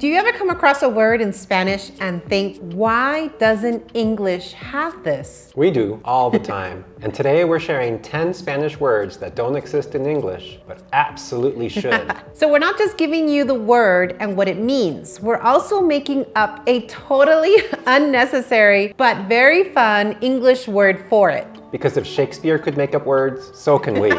Do you ever come across a word in Spanish and think, why doesn't English have this? We do, all the time. And today we're sharing 10 Spanish words that don't exist in English, but absolutely should. So we're not just giving you the word and what it means. We're also making up a totally unnecessary but very fun English word for it. Because if Shakespeare could make up words, so can we.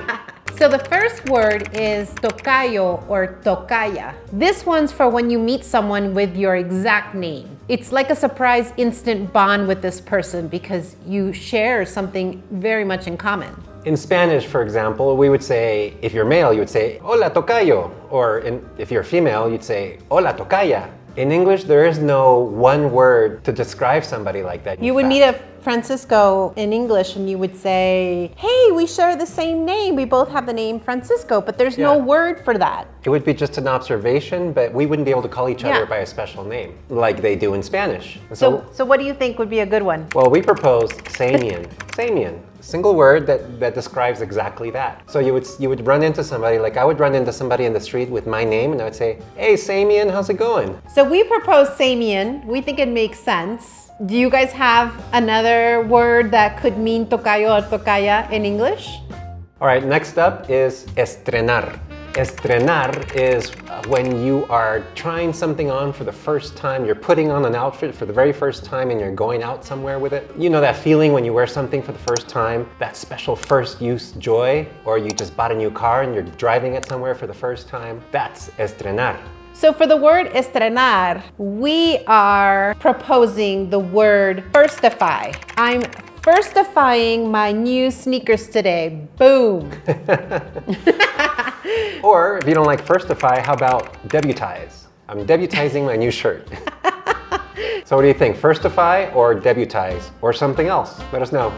So the first word is Tocayo or Tocaya. This one's for when you meet someone with your exact name. It's like a surprise instant bond with this person because you share something very much in common. In Spanish, for example, we would say, if you're male, you would say, hola Tocayo. Or if you're female, you'd say, hola Tocaya. In English, there is no one word to describe somebody like that. You would meet a Francisco in English and you would say, hey, we share the same name. We both have the name Francisco, but there's no word for that. It would be just an observation, but we wouldn't be able to call each other by a special name, like they do in Spanish. So what do you think would be a good one? Well, we proposed Samian. Samian. Single word that describes exactly that. So you would run into somebody, like I would run into somebody in the street with my name and I would say, hey, Samian, how's it going? So we proposed Samian. We think it makes sense. Do you guys have another word that could mean Tocayo or Tocaya in English? All right, next up is estrenar. Estrenar is when you are trying something on for the first time. You're putting on an outfit for the very first time and you're going out somewhere with it. You know that feeling when you wear something for the first time, that special first use joy, or you just bought a new car and you're driving it somewhere for the first time. That's estrenar. So for the word estrenar, we are proposing the word firstify. I'm firstifying my new sneakers today. Boom. Or if you don't like firstify, how about debutize? I'm debutizing my new shirt. So what do you think, firstify or debutize or something else? Let us know.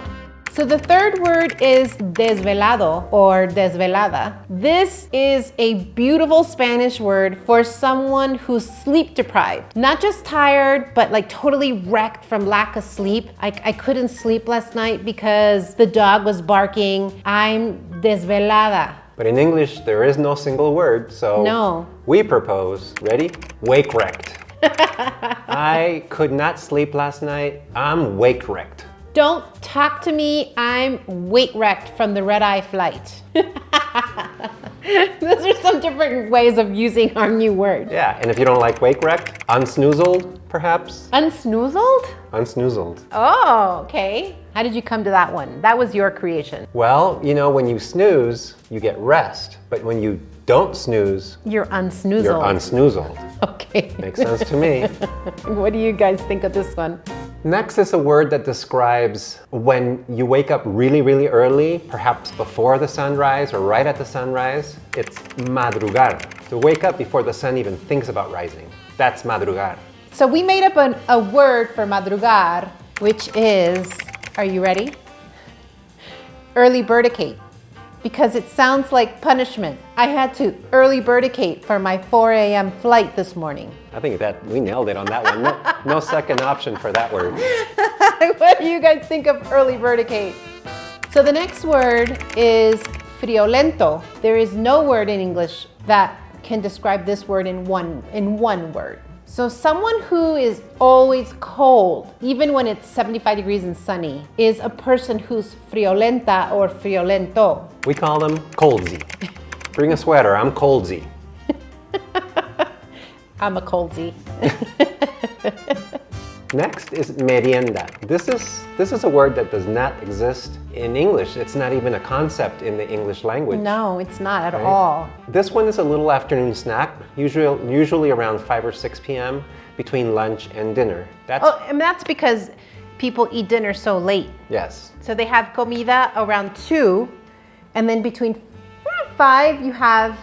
So the third word is desvelado or desvelada. This is a beautiful Spanish word for someone who's sleep deprived. Not just tired, but like totally wrecked from lack of sleep. I couldn't sleep last night because the dog was barking. I'm desvelada. But in English, there is no single word, so we propose, ready? Wake wrecked. I could not sleep last night. I'm wake wrecked. Don't talk to me, I'm weight wrecked from the red-eye flight. Those are some different ways of using our new word. Yeah, and if you don't like wake wrecked, unsnoozled, perhaps? Unsnoozled? Unsnoozled. Oh, okay. How did you come to that one? That was your creation. Well, you know, when you snooze, you get rest. But when you don't snooze, you're unsnoozled. You're unsnoozled. Okay. Makes sense to me. What do you guys think of this one? Next is a word that describes when you wake up really, really early, perhaps before the sunrise or right at the sunrise. It's madrugar. To wake up before the sun even thinks about rising. That's madrugar. So we made up a word for madrugar, which is, are you ready? Early birdicate. Because it sounds like punishment. I had to early birdicate for my 4 a.m. flight this morning. I think that we nailed it on that one. No second option for that word. What do you guys think of early birdicate? So the next word is friolento. There is no word in English that can describe this word in one word. So someone who is always cold, even when it's 75 degrees and sunny, is a person who's friolenta or friolento. We call them coldsy. Bring a sweater, I'm coldsy. I'm a coldsy. Next is merienda. This is a word that does not exist in English. It's not even a concept in the English language. No, it's not at all. This one is a little afternoon snack, usually around 5 or 6 p.m. between lunch and dinner. And that's because people eat dinner so late. Yes. So they have comida around 2, and then between 5 you have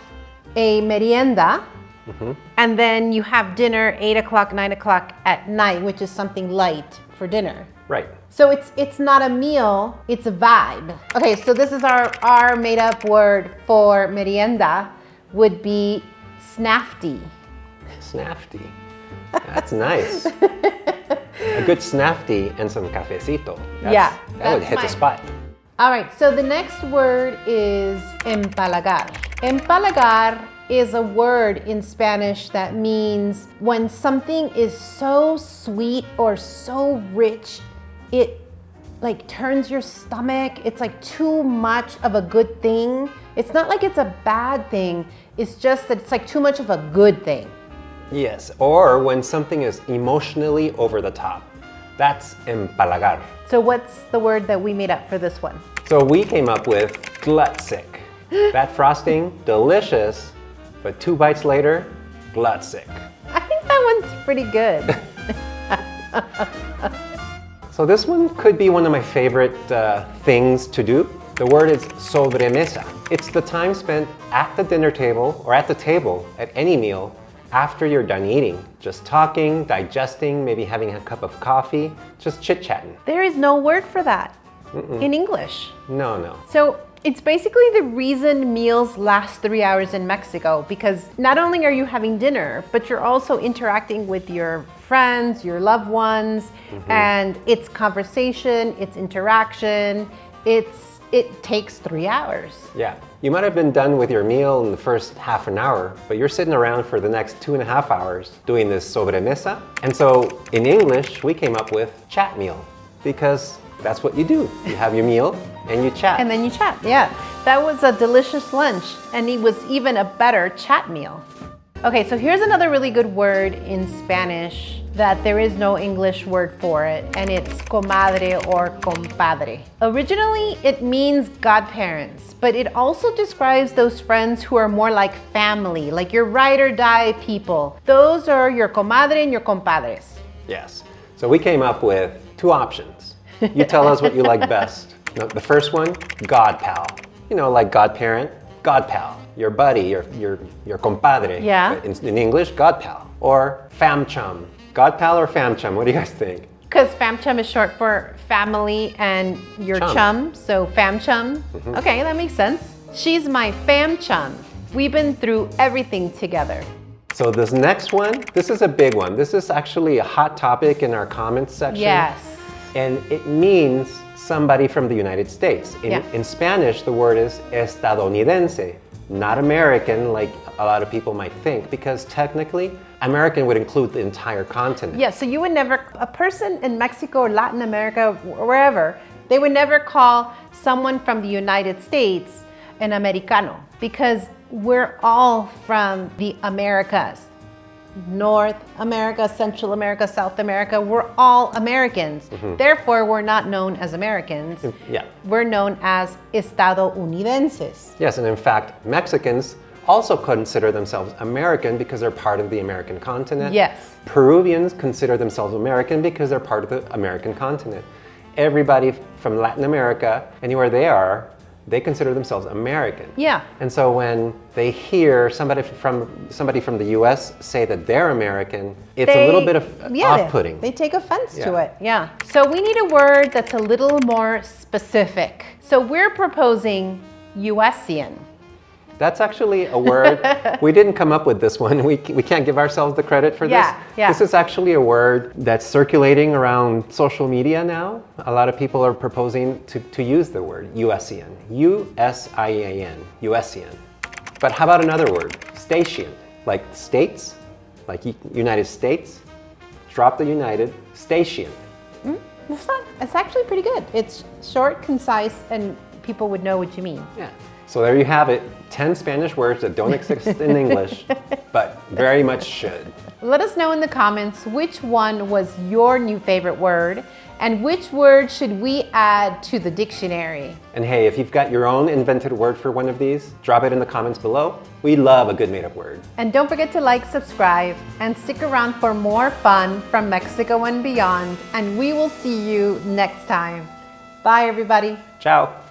a merienda. Mm-hmm. And then you have dinner 8 o'clock, 9 o'clock at night, which is something light for dinner. Right. So it's not a meal, it's a vibe. Okay, so this is our made up word for merienda would be snafty. Snafty. That's nice. A good snafty and some cafecito. That would hit the spot. All right, so the next word is empalagar. Empalagar is a word in Spanish that means when something is so sweet or so rich, it like turns your stomach. It's like too much of a good thing. It's not like it's a bad thing. It's just that it's like too much of a good thing. Yes, or when something is emotionally over the top. That's empalagar. So what's the word that we made up for this one? So we came up with glut sick. That frosting, delicious, but 2 bites later, glut sick. I think that one's pretty good. So this one could be one of my favorite things to do. The word is sobremesa. It's the time spent at the dinner table or at the table at any meal after you're done eating. Just talking, digesting, maybe having a cup of coffee, just chit-chatting. There is no word for that in English. No. So it's basically the reason meals last 3 hours in Mexico, because not only are you having dinner, but you're also interacting with your friends, your loved ones, and it's conversation, it's interaction, it takes 3 hours. Yeah, you might have been done with your meal in the first half an hour, but you're sitting around for the next 2.5 hours doing this sobremesa. And so in English, we came up with chat meal, because that's what you do. You have your meal and you chat. And then you chat, yeah. That was a delicious lunch, and it was even a better chat meal. Okay, so here's another really good word in Spanish that there is no English word for it, and it's comadre or compadre. Originally, it means godparents, but it also describes those friends who are more like family, like your ride or die people. Those are your comadre and your compadres. Yes, so we came up with 2 options. You tell us what you like best. Now, the first one, god pal. You know, like godparent, god pal. Your buddy, your compadre. Yeah. In English, god pal. Or fam chum. God pal or fam chum? What do you guys think? Because fam chum is short for family and your chum, so fam chum. Okay, that makes sense. She's my fam chum. We've been through everything together. So this next one, this is a big one. This is actually a hot topic in our comments section. Yes. And it means somebody from the United States. In Spanish, the word is Estadounidense, not American like a lot of people might think, because technically, American would include the entire continent. Yeah, so you would never, a person in Mexico or Latin America, wherever, they would never call someone from the United States an Americano, because we're all from the Americas. North America, Central America, South America, we're all Americans. Therefore, we're not known as Americans. Yeah. We're known as Estadounidenses. Yes, and in fact, Mexicans also consider themselves American because they're part of the American continent. Yes. Peruvians consider themselves American because they're part of the American continent. Everybody from Latin America, anywhere they are, they consider themselves American. Yeah. And so when they hear somebody from the US say that they're American, it's a little bit of off-putting. They take offense to it. Yeah. So we need a word that's a little more specific. So we're proposing USian. That's actually a word. We didn't come up with this one. We can't give ourselves the credit for this. Yeah. This is actually a word that's circulating around social media now. A lot of people are proposing to use the word USian. U-S-I-A-N. USian. But how about another word? Station. Like states, like United States. Drop the United. Station. It's actually pretty good. It's short, concise, and people would know what you mean. Yeah. So there you have it, 10 Spanish words that don't exist in English, but very much should. Let us know in the comments which one was your new favorite word and which word should we add to the dictionary. And hey, if you've got your own invented word for one of these, drop it in the comments below. We love a good made-up word. And don't forget to like, subscribe, and stick around for more fun from Mexico and beyond. And we will see you next time. Bye, everybody. Ciao.